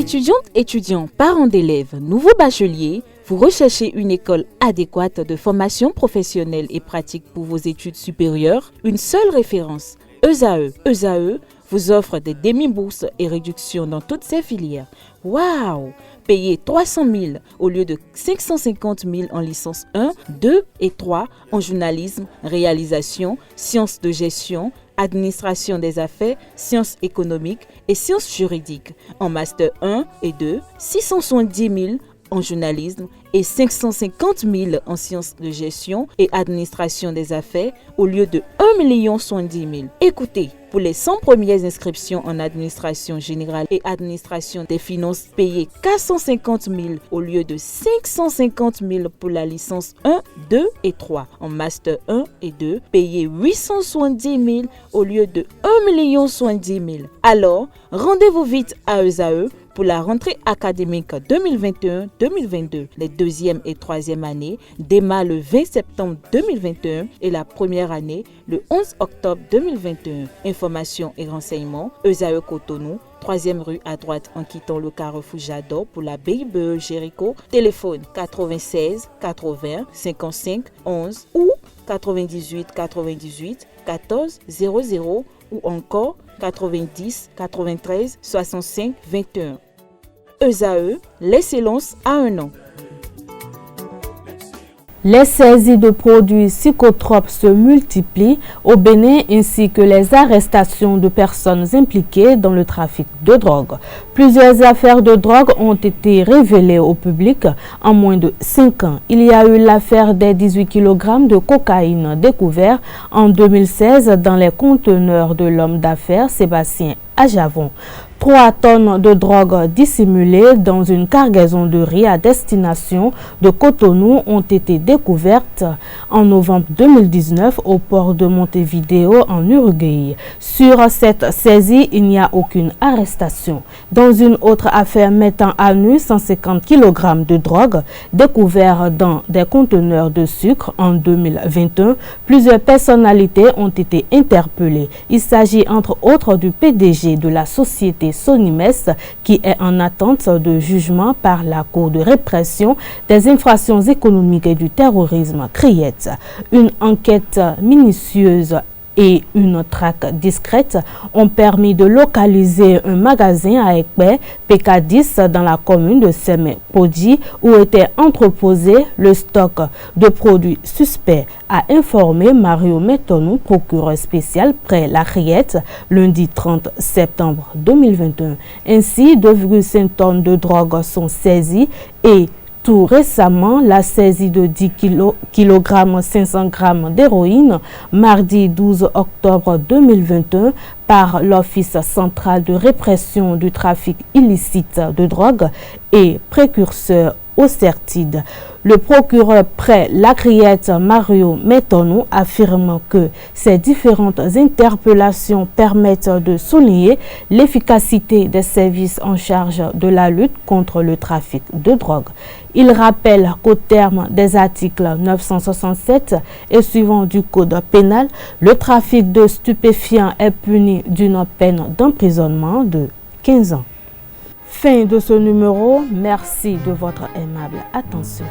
Étudiantes, étudiants, parents d'élèves, nouveaux bacheliers, vous recherchez une école adéquate de formation professionnelle et pratique pour vos études supérieures? Une seule référence, ESAE. ESAE vous offre des demi-bourses et réductions dans toutes ces filières. Waouh! Payez 300 000 au lieu de 550 000 en licence 1, 2 et 3 en journalisme, réalisation, sciences de gestion, administration des affaires, sciences économiques et sciences juridiques. En master 1 et 2, 670 000 en journalisme et 550 000 en sciences de gestion et administration des affaires au lieu de 1 070 000. Écoutez, pour les 100 premières inscriptions en administration générale et administration des finances, payez 450 000 au lieu de 550 000 pour la licence 1, 2 et 3. En master 1 et 2, payez 870 000 au lieu de 1 070 000. Alors, rendez-vous vite à ESAE pour la rentrée académique 2021-2022. Les deuxième et troisième années démarrent le 20 septembre 2021 et la première année le 11 octobre 2021. Informations et renseignements, ESAE Cotonou, 3e rue à droite en quittant le carrefour Jador pour la BIBE Jéricho. Téléphone 96 80 55 11 ou 98 98 14 00 ou encore 90 93 65 21. ESAE, l'excellence à un an. Les saisies de produits psychotropes se multiplient au Bénin ainsi que les arrestations de personnes impliquées dans le trafic de drogue. Plusieurs affaires de drogue ont été révélées au public en moins de 5 ans. Il y a eu l'affaire des 18 kg de cocaïne découverts en 2016 dans les conteneurs de l'homme d'affaires Sébastien Ajavon. 3 tonnes de drogue dissimulées dans une cargaison de riz à destination de Cotonou ont été découvertes en novembre 2019 au port de Montevideo en Uruguay. Sur cette saisie, il n'y a aucune arrestation. Dans une autre affaire mettant à nu 150 kg de drogue découverts dans des conteneurs de sucre en 2021, plusieurs personnalités ont été interpellées. Il s'agit entre autres du PDG de la société Sonimes qui est en attente de jugement par la Cour de répression des infractions économiques et du terrorisme CRIET. Une enquête minutieuse et une traque discrète ont permis de localiser un magasin à Ekpe, PK10, dans la commune de Semé-Podji, où était entreposé le stock de produits suspects, a informé Mario Metonou, procureur spécial près la Riette, lundi 30 septembre 2021. Ainsi, 2,5 tonnes de drogue sont saisies et tout récemment, la saisie de 10 kg 500 g d'héroïne, mardi 12 octobre 2021, par l'Office central de répression du trafic illicite de drogue et précurseur au CERTID. Le procureur près la Criette, Mario Metonou, affirme que ces différentes interpellations permettent de souligner l'efficacité des services en charge de la lutte contre le trafic de drogue. Il rappelle qu'au terme des articles 967 et suivants du Code pénal, le trafic de stupéfiants est puni d'une peine d'emprisonnement de 15 ans. Fin de ce numéro. Merci de votre aimable attention.